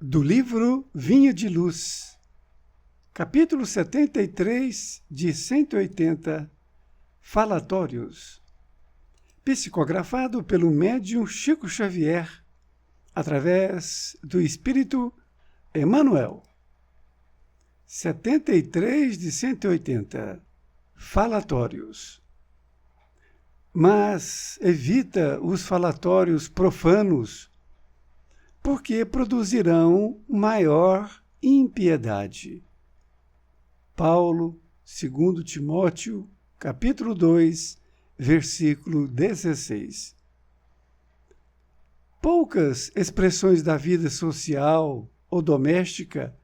Do livro Vinha de Luz, capítulo 73 de 180, Falatórios, psicografado pelo médium Chico Xavier, através do Espírito Emmanuel. 73 de 180, Falatórios. Mas evita os falatórios profanos, porque produzirão maior impiedade. Paulo, 2 Timóteo, capítulo 2, versículo 16. Poucas expressões da vida social ou doméstica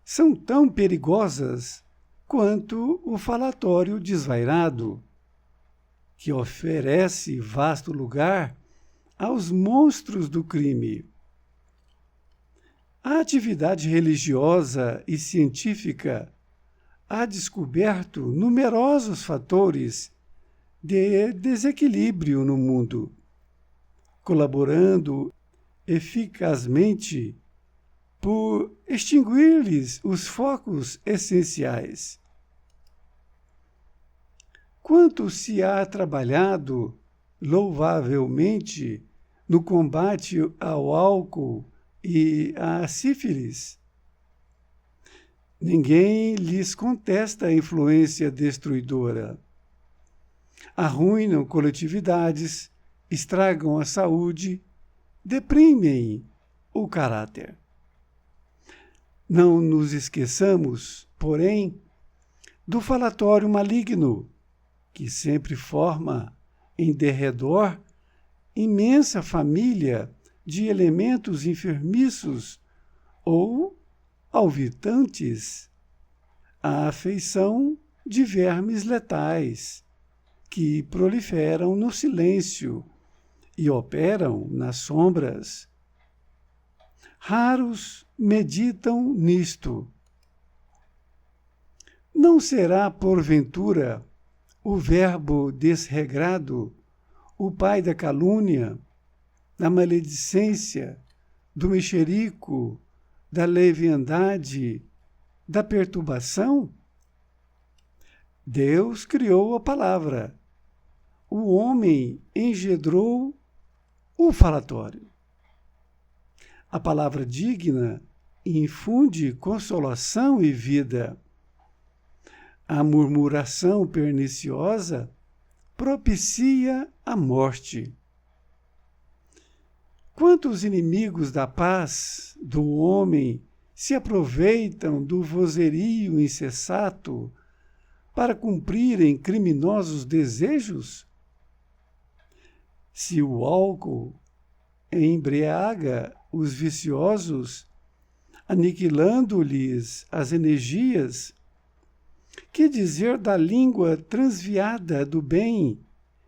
são tão perigosas quanto o falatório desvairado, que oferece vasto lugar aos monstros do crime. A atividade religiosa e científica ha descoberto numerosos fatores de desequilíbrio no mundo, colaborando eficazmente por extinguir-lhes os focos essenciais. Quanto se há trabalhado louvavelmente no combate ao álcool e a sífilis. Ninguém lhes contesta a influência destruidora. Arruinam coletividades, estragam a saúde, deprimem o caráter. Não nos esqueçamos, porém, do falatório maligno, que sempre forma em derredor imensa família de elementos enfermiços ou alvitantes, a afeição de vermes letais, que proliferam no silêncio e operam nas sombras. Raros meditam nisto. Não será, porventura, o verbo desregrado, o pai da calúnia, da maledicência, do mexerico, da leviandade, da perturbação? Deus criou a palavra. O homem engendrou o falatório. A palavra digna infunde consolação e vida. A murmuração perniciosa propicia a morte. Quantos inimigos da paz do homem se aproveitam do vozerio incessato para cumprirem criminosos desejos? Se o álcool embriaga os viciosos, aniquilando-lhes as energias, que dizer da língua transviada do bem,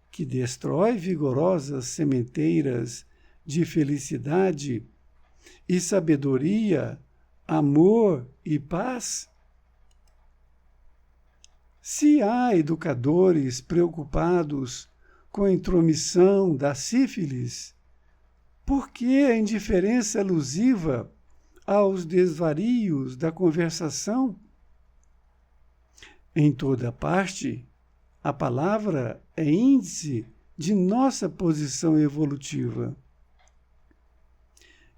que destrói vigorosas sementeiras de felicidade e sabedoria, amor e paz? Se há educadores preocupados com a intromissão da sífilis, por que a indiferença elusiva aos desvarios da conversação? Em toda parte, a palavra é índice de nossa posição evolutiva.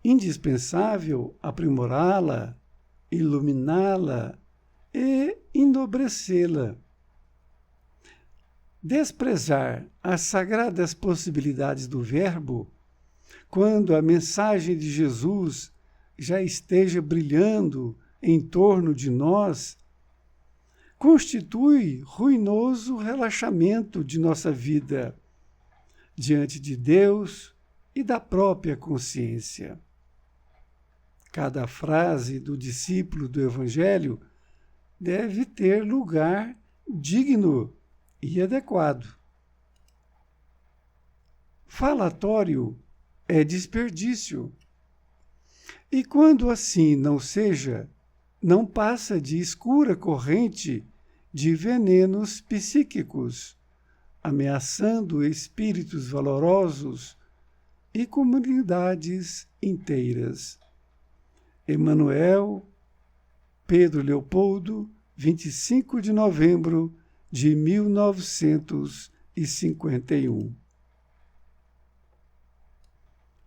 Indispensável aprimorá-la, iluminá-la e enobrecê-la. Desprezar as sagradas possibilidades do Verbo, quando a mensagem de Jesus já esteja brilhando em torno de nós, constitui ruinoso relaxamento de nossa vida diante de Deus e da própria consciência. Cada frase do discípulo do Evangelho deve ter lugar digno e adequado. Falatório é desperdício. E quando assim não seja, não passa de escura corrente de venenos psíquicos, ameaçando espíritos valorosos e comunidades inteiras. Emanuel Pedro Leopoldo, 25 de novembro de 1951.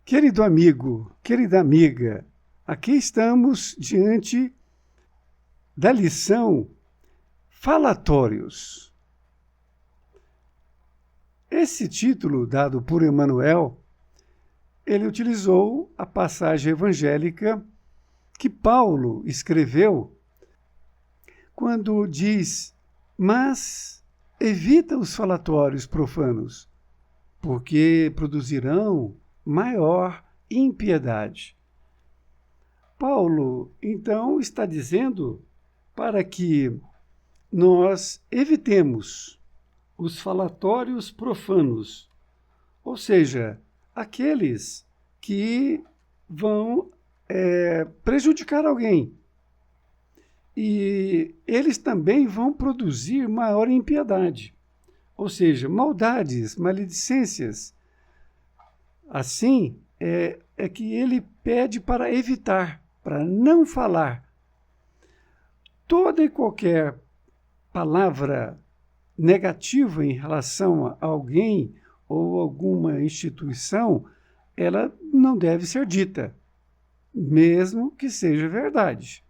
Querido amigo, querida amiga, aqui estamos diante da lição Falatórios. Esse título, dado por Emmanuel, ele utilizou a passagem evangélica que Paulo escreveu quando diz: mas evita os falatórios profanos, porque produzirão maior impiedade. Paulo, então, está dizendo para que nós evitemos os falatórios profanos, ou seja, aqueles que vão prejudicar alguém. E eles também vão produzir maior impiedade, ou seja, maldades, maledicências. Assim, é que ele pede para evitar, para não falar. Toda e qualquer palavra negativa em relação a alguém ou alguma instituição, ela não deve ser dita, mesmo que seja verdade,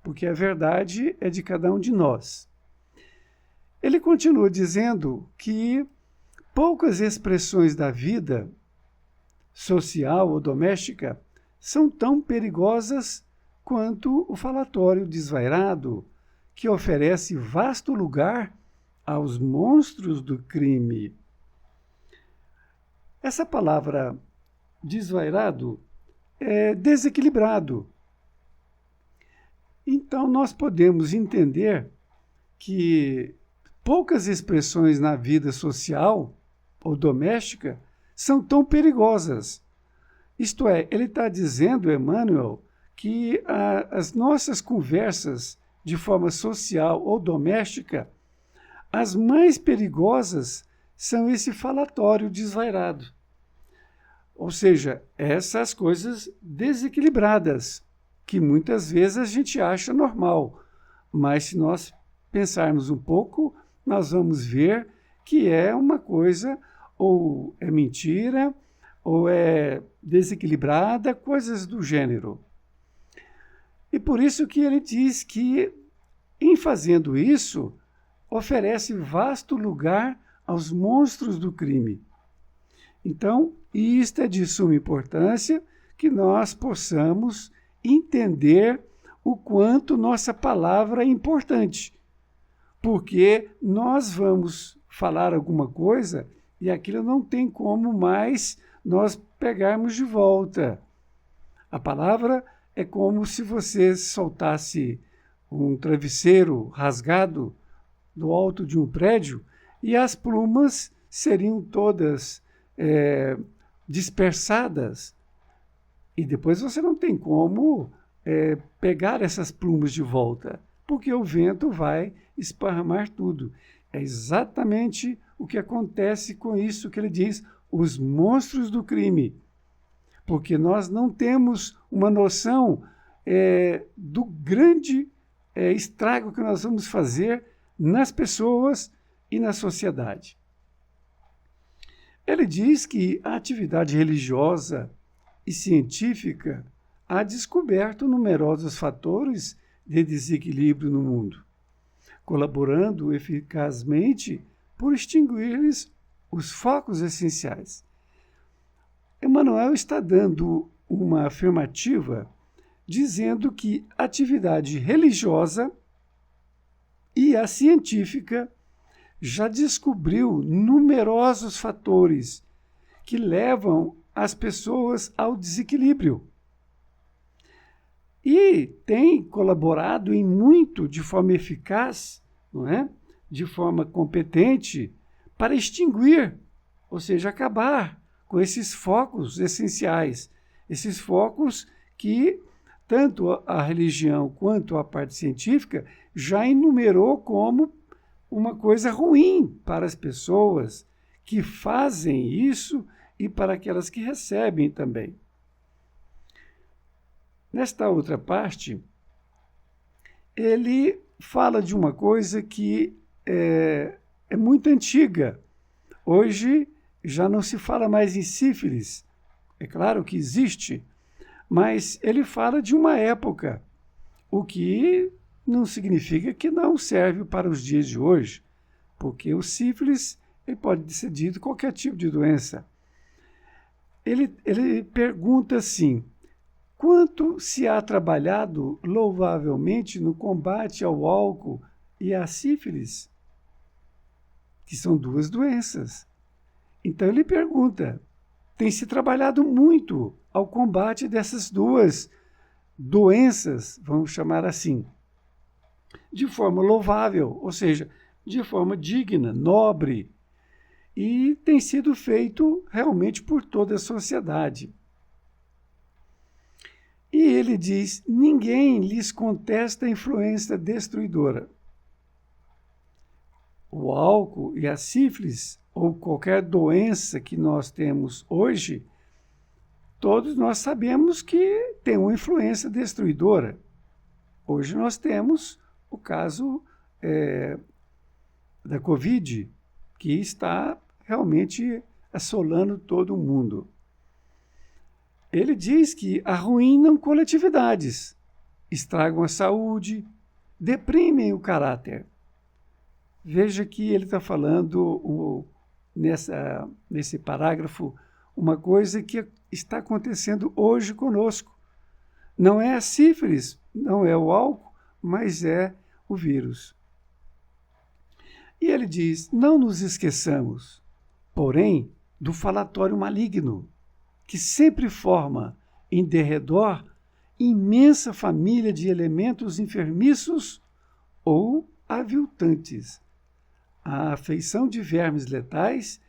porque a verdade é de cada um de nós. Ele continua dizendo que poucas expressões da vida social ou doméstica são tão perigosas quanto o falatório desvairado, que oferece vasto lugar aos monstros do crime. Essa palavra desvairado é desequilibrado. Então, nós podemos entender que poucas expressões na vida social ou doméstica são tão perigosas. Isto é, ele está dizendo, Emmanuel, que as nossas conversas de forma social ou doméstica, as mais perigosas são esse falatório desvairado. Ou seja, essas coisas desequilibradas, que muitas vezes a gente acha normal, mas se nós pensarmos um pouco, nós vamos ver que é uma coisa, ou é mentira, ou é desequilibrada, coisas do gênero. E por isso que ele diz que, em fazendo isso, oferece vasto lugar aos monstros do crime. Então, isto é de suma importância que nós possamos entender o quanto nossa palavra é importante, porque nós vamos falar alguma coisa e aquilo não tem como mais nós pegarmos de volta. A palavra é como se você soltasse um travesseiro rasgado do alto de um prédio e as plumas seriam todas dispersadas. E depois você não tem como pegar essas plumas de volta, porque o vento vai esparramar tudo. É exatamente o que acontece com isso que ele diz, os monstros do crime. Porque nós não temos uma noção do grande estrago que nós vamos fazer nas pessoas e na sociedade. Ele diz que a atividade religiosa e científica ha descoberto numerosos fatores de desequilíbrio no mundo, colaborando eficazmente por extinguir-lhes os focos essenciais. Emmanuel está dando uma afirmativa dizendo que a atividade religiosa e a científica já descobriu numerosos fatores que levam as pessoas ao desequilíbrio. E tem colaborado em muito de forma eficaz, não é? De forma competente, para extinguir, ou seja, acabar com esses focos essenciais, esses focos que tanto a religião quanto a parte científica já enumerou como uma coisa ruim para as pessoas que fazem isso e para aquelas que recebem também. Nesta outra parte, ele fala de uma coisa que é muito antiga. Hoje já não se fala mais em sífilis. É claro que existe, mas ele fala de uma época, o que não significa que não serve para os dias de hoje, porque o sífilis ele pode ser dito qualquer tipo de doença. Ele pergunta assim: quanto se há trabalhado louvavelmente no combate ao álcool e à sífilis, que são duas doenças. Então ele pergunta: tem se trabalhado muito ao combate dessas duas doenças, vamos chamar assim, de forma louvável, ou seja, de forma digna, nobre, e tem sido feito realmente por toda a sociedade. E ele diz: ninguém lhes contesta a influência destruidora. O álcool e a sífilis, ou qualquer doença que nós temos hoje, todos nós sabemos que tem uma influência destruidora. Hoje nós temos o caso da Covid, que está realmente assolando todo o mundo. Ele diz que arruinam coletividades, estragam a saúde, deprimem o caráter. Veja que ele está falando nesse parágrafo uma coisa que está acontecendo hoje conosco. Não é a sífilis, não é o álcool, mas é o vírus. E ele diz: não nos esqueçamos, porém, do falatório maligno, que sempre forma em derredor imensa família de elementos enfermiços ou aviltantes, a afeição de vermes letais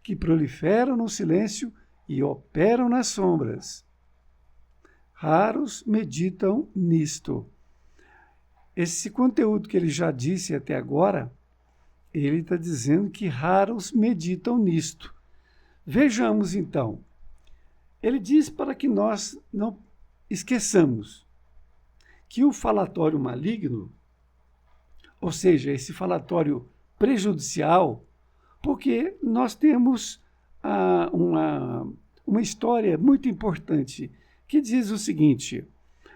que proliferam no silêncio e operam nas sombras. Raros meditam nisto. Esse conteúdo que ele já disse até agora, ele está dizendo que raros meditam nisto. Vejamos então. Ele diz para que nós não esqueçamos que o falatório maligno, ou seja, esse falatório prejudicial, porque nós temos uma história muito importante que diz o seguinte: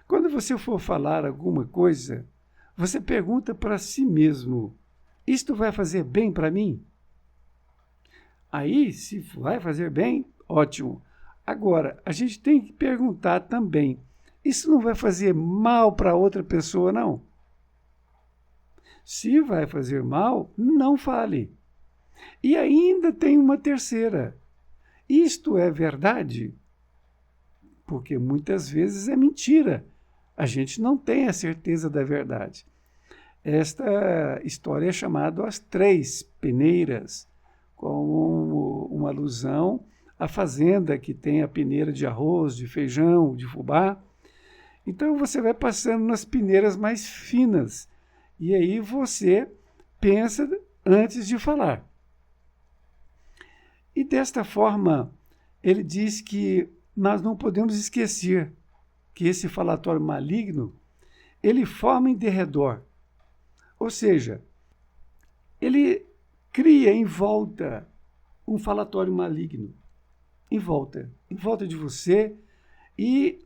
quando você for falar alguma coisa, você pergunta para si mesmo: isto vai fazer bem para mim? Aí, se vai fazer bem, ótimo. Agora, a gente tem que perguntar também: isso não vai fazer mal para outra pessoa, não? Se vai fazer mal, não fale. E ainda tem uma terceira: isto é verdade? Porque muitas vezes é mentira. A gente não tem a certeza da verdade. Esta história é chamada As Três Peneiras, como uma alusão à fazenda que tem a peneira de arroz, de feijão, de fubá. Então você vai passando nas peneiras mais finas e aí você pensa antes de falar. E desta forma, ele diz que nós não podemos esquecer que esse falatório maligno, ele forma em derredor. Ou seja, ele cria em volta um falatório maligno, em volta de você, e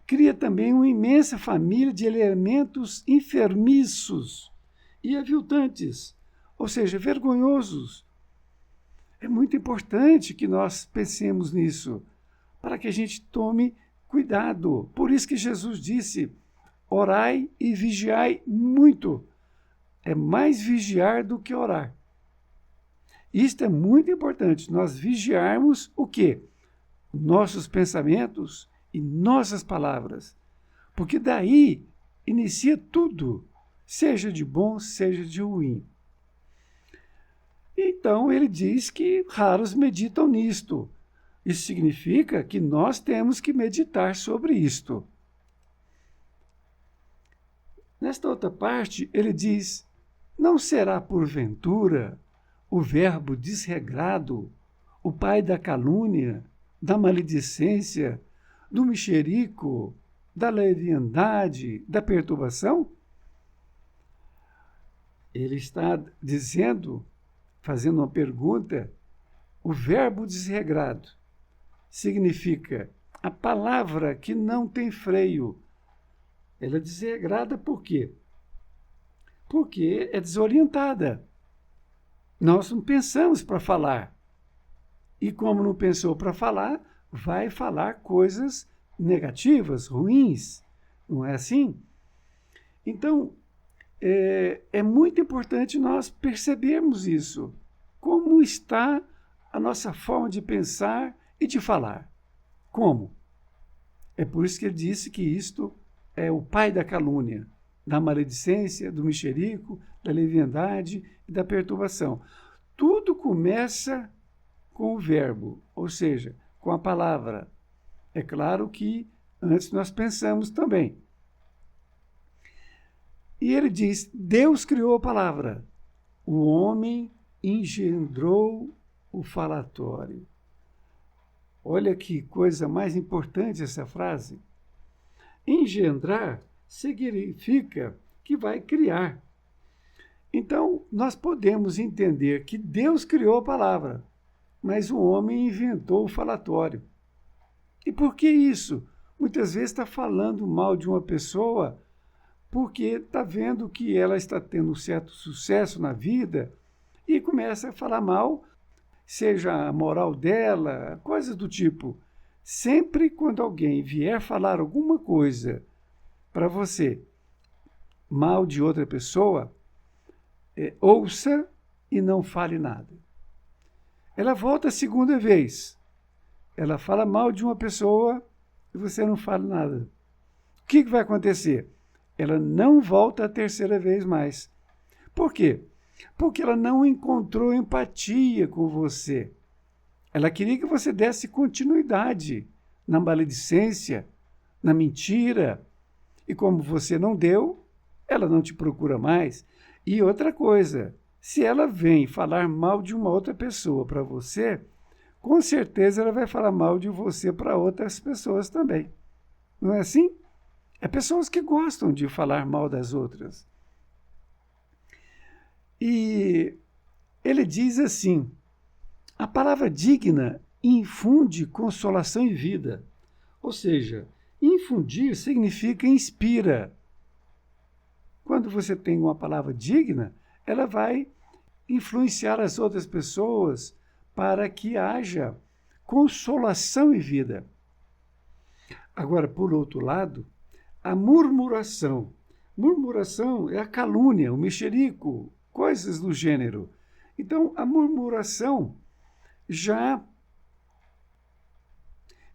cria também uma imensa família de elementos enfermiços e aviltantes, ou seja, vergonhosos. É muito importante que nós pensemos nisso, para que a gente tome cuidado. Por isso que Jesus disse: orai e vigiai muito. É mais vigiar do que orar. Isto é muito importante, nós vigiarmos o quê? Nossos pensamentos e nossas palavras. Porque daí inicia tudo, seja de bom, seja de ruim. Então ele diz que raros meditam nisto. Isso significa que nós temos que meditar sobre isto. Nesta outra parte, ele diz: não será porventura o verbo desregrado, o pai da calúnia, da maledicência, do mexerico, da leviandade, da perturbação? Ele está dizendo, fazendo uma pergunta, o verbo desregrado significa a palavra que não tem freio. Ela é desregrada por quê? Porque é desorientada. Nós não pensamos para falar. E como não pensou para falar, vai falar coisas negativas, ruins. Não é assim? Então, é muito importante nós percebermos isso. Como está a nossa forma de pensar e de falar? Como? É por isso que ele disse que isto é o pai da calúnia, da maledicência, do mexerico, da leviandade e da perturbação. Tudo começa com o verbo, ou seja, com a palavra. É claro que antes nós pensamos também. E ele diz, Deus criou a palavra, o homem engendrou o falatório. Olha que coisa mais importante essa frase. Engendrar significa que vai criar. Então, nós podemos entender que Deus criou a palavra, mas o homem inventou o falatório. E por que isso? Muitas vezes está falando mal de uma pessoa porque está vendo que ela está tendo um certo sucesso na vida e começa a falar mal, seja a moral dela, coisas do tipo. Sempre quando alguém vier falar alguma coisa para você, mal de outra pessoa, ouça e não fale nada. Ela volta a segunda vez. Ela fala mal de uma pessoa e você não fala nada. O que vai acontecer? Ela não volta a terceira vez mais. Por quê? Porque ela não encontrou empatia com você. Ela queria que você desse continuidade na maledicência, na mentira. E como você não deu, ela não te procura mais. E outra coisa, se ela vem falar mal de uma outra pessoa para você, com certeza ela vai falar mal de você para outras pessoas também. Não é assim? É pessoas que gostam de falar mal das outras. E ele diz assim, a palavra digna infunde consolação e vida. Ou seja, infundir significa inspira. Quando você tem uma palavra digna, ela vai influenciar as outras pessoas para que haja consolação e vida. Agora, por outro lado, a murmuração. Murmuração é a calúnia, o mexerico, coisas do gênero. Então, a murmuração já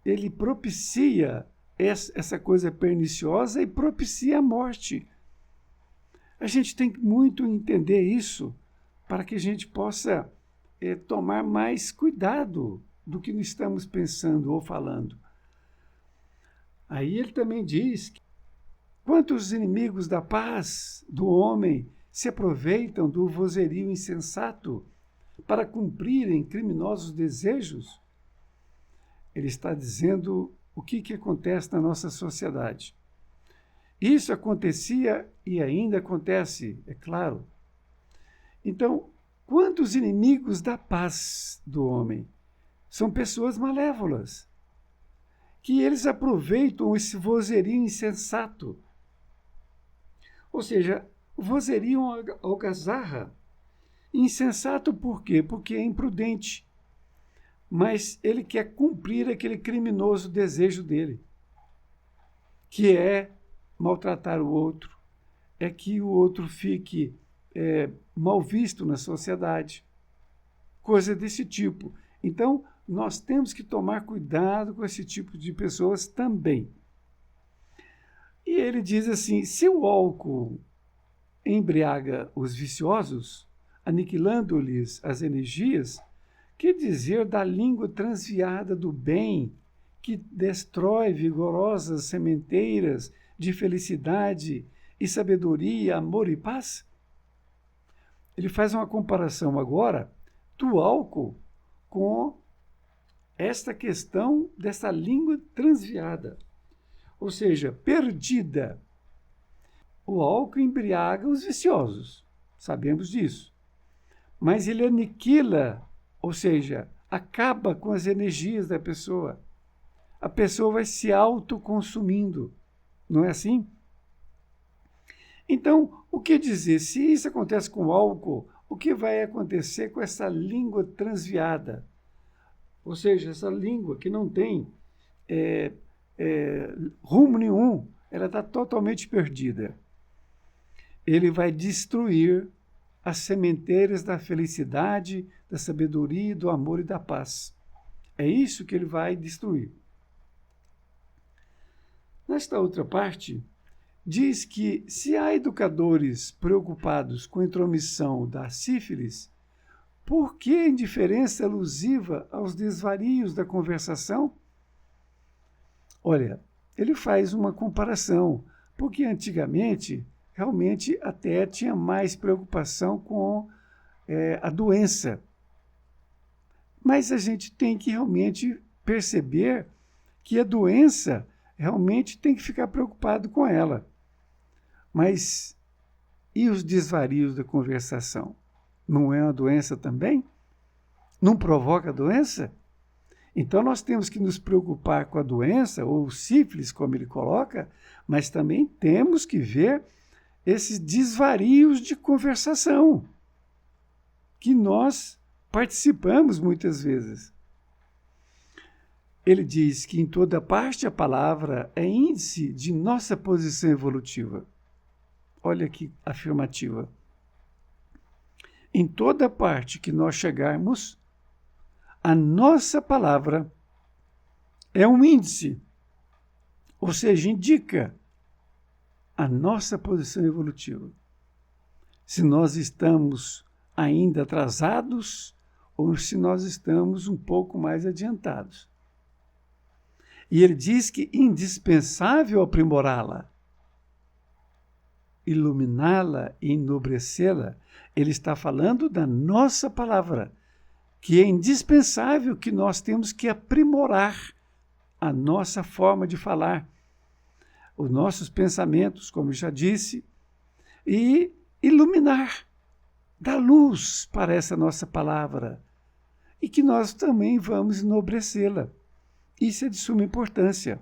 ele propicia essa coisa perniciosa e propicia a morte. A gente tem muito entender isso para que a gente possa tomar mais cuidado do que estamos pensando ou falando. Aí ele também diz que quantos inimigos da paz do homem se aproveitam do vozerio insensato para cumprirem criminosos desejos? Ele está dizendo o que acontece na nossa sociedade. Isso acontecia e ainda acontece, é claro. Então, quantos inimigos da paz do homem? São pessoas malévolas, que eles aproveitam esse vozerio insensato. Ou seja, vozerio algazarra. Insensato por quê? Porque é imprudente. Mas ele quer cumprir aquele criminoso desejo dele, que é maltratar o outro, é que o outro fique mal visto na sociedade, coisa desse tipo. Então, nós temos que tomar cuidado com esse tipo de pessoas também. E ele diz assim, se o álcool embriaga os viciosos, aniquilando-lhes as energias, que dizer da língua transviada do bem, que destrói vigorosas sementeiras de felicidade e sabedoria, amor e paz? Ele faz uma comparação agora do álcool com esta questão dessa língua transviada. ou seja, perdida. O álcool embriaga os viciosos, sabemos disso. Mas ele aniquila, ou seja, acaba com as energias da pessoa. A pessoa vai se autoconsumindo, não é assim? Então, o que dizer? Se isso acontece com o álcool, o que vai acontecer com essa língua transviada? Ou seja, essa língua que não tem rumo nenhum, ela está totalmente perdida. Ele vai destruir as sementeiras da felicidade, da sabedoria, do amor e da paz. É isso que ele vai destruir. Nesta outra parte, diz que se há educadores preocupados com a intromissão da sífilis, por que a indiferença alusiva aos desvarios da conversação? Olha, ele faz uma comparação, porque antigamente, realmente, até tinha mais preocupação com a doença. Mas a gente tem que realmente perceber que a doença realmente tem que ficar preocupado com ela. Mas e os desvarios da conversação? Não é uma doença também? Não provoca doença? Então nós temos que nos preocupar com a doença, ou sífilis, como ele coloca, mas também temos que ver esses desvarios de conversação que nós participamos muitas vezes. Ele diz que em toda parte a palavra é índice de nossa posição evolutiva. Olha que afirmativa. Em toda parte que nós chegarmos, a nossa palavra é um índice, ou seja, indica a nossa posição evolutiva. Se nós estamos ainda atrasados ou se nós estamos um pouco mais adiantados. E ele diz que é indispensável aprimorá-la, iluminá-la e enobrecê-la. Ele está falando da nossa palavra, que é indispensável, que nós temos que aprimorar a nossa forma de falar, os nossos pensamentos, como já disse, e iluminar, dar luz para essa nossa palavra, e que nós também vamos enobrecê-la. Isso é de suma importância.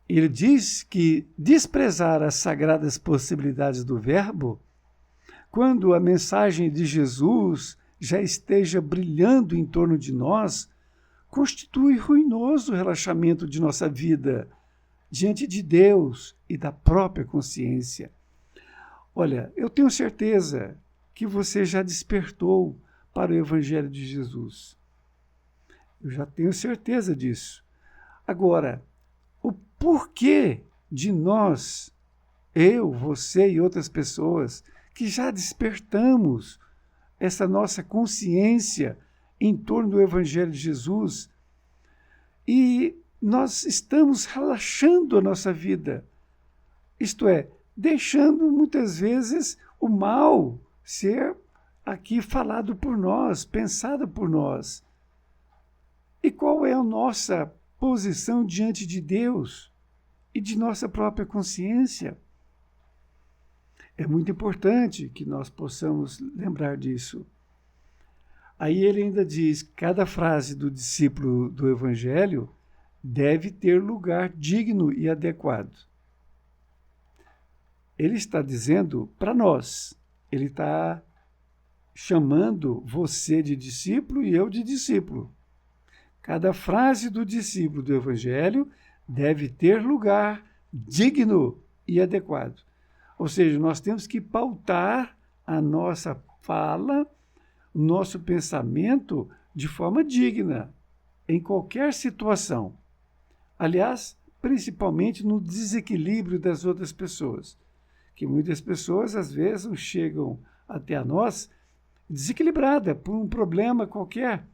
Ele diz que desprezar as sagradas possibilidades do Verbo, quando a mensagem de Jesus já esteja brilhando em torno de nós, constitui ruinoso relaxamento de nossa vida diante de Deus e da própria consciência. Olha, eu tenho certeza que você já despertou para o Evangelho de Jesus. Eu já tenho certeza disso. Agora, o porquê de nós, eu, você e outras pessoas, que já despertamos essa nossa consciência em torno do Evangelho de Jesus e nós estamos relaxando a nossa vida, isto é, deixando muitas vezes o mal ser aqui falado por nós, pensado por nós. E qual é a nossa posição diante de Deus e de nossa própria consciência? É muito importante que nós possamos lembrar disso. Aí ele ainda diz, cada frase do discípulo do Evangelho deve ter lugar digno e adequado. Ele está dizendo para nós, ele está chamando você de discípulo e eu de discípulo. Cada frase do discípulo do Evangelho deve ter lugar digno e adequado. Ou seja, nós temos que pautar a nossa fala, o nosso pensamento de forma digna, em qualquer situação. Aliás, principalmente no desequilíbrio das outras pessoas. Que muitas pessoas, às vezes, chegam até a nós desequilibrada por um problema qualquer.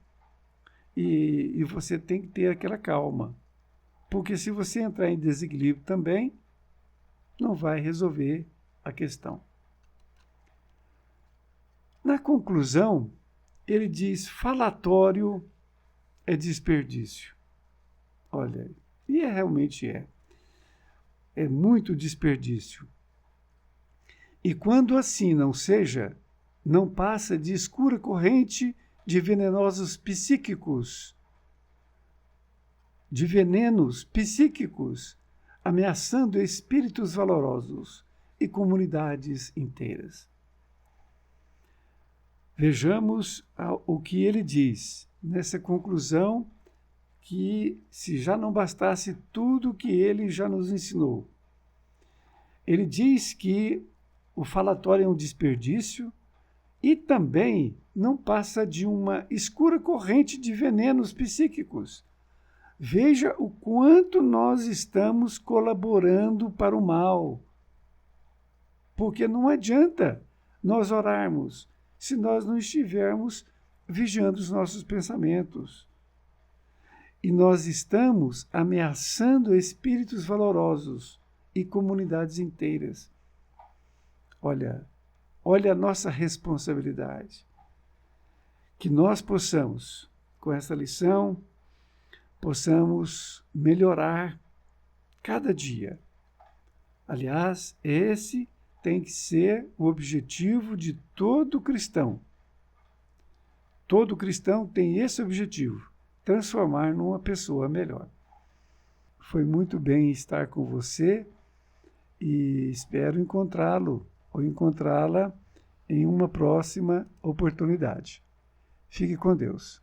E você tem que ter aquela calma. Porque se você entrar em desequilíbrio também, não vai resolver a questão. Na conclusão, ele diz, falatório é desperdício. Olha, E realmente é. É muito desperdício. E quando assim não seja, não passa de escura corrente de venenosos psíquicos, de venenos psíquicos, ameaçando espíritos valorosos e comunidades inteiras. Vejamos o que ele diz nessa conclusão, que se já não bastasse tudo que ele já nos ensinou. Ele diz que o falatório é um desperdício e também não passa de uma escura corrente de venenos psíquicos. Veja o quanto nós estamos colaborando para o mal. Porque não adianta nós orarmos se nós não estivermos vigiando os nossos pensamentos. E nós estamos ameaçando espíritos valorosos e comunidades inteiras. Olha a nossa responsabilidade. Que nós possamos, com essa lição, possamos melhorar cada dia. Aliás, esse tem que ser o objetivo de todo cristão. Todo cristão tem esse objetivo, transformar numa pessoa melhor. Foi muito bem estar com você e espero encontrá-lo ou encontrá-la em uma próxima oportunidade. Fique com Deus.